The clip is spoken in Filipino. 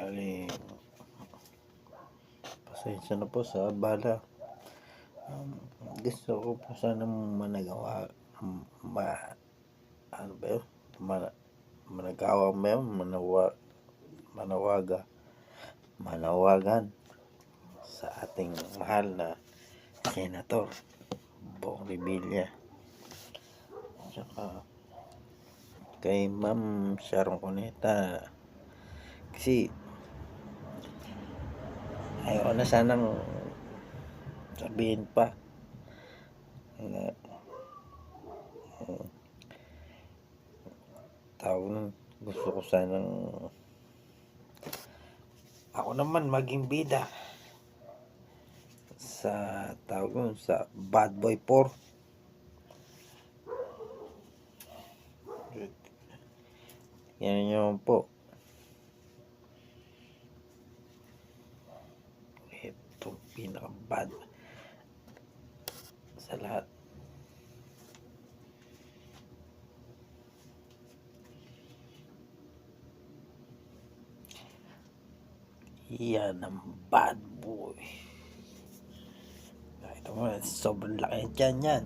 Bali, pasensya na po sa abala. Gusto ko po sanang managawa, ano ba yun? Managawa ba yun? Manawagan sa ating mahal na Senator Bong Revilla, tsaka kay Ma'am Sharon Cuneta, kasi ayaw na sanang sabihin pa na gusto ko sanang ako naman maging bida sa sa Bad Boy 4. Yan yun po. Ito pinaka-bad sa lahat. Yan ang bad boy. Ito mo, sobrang laki yan.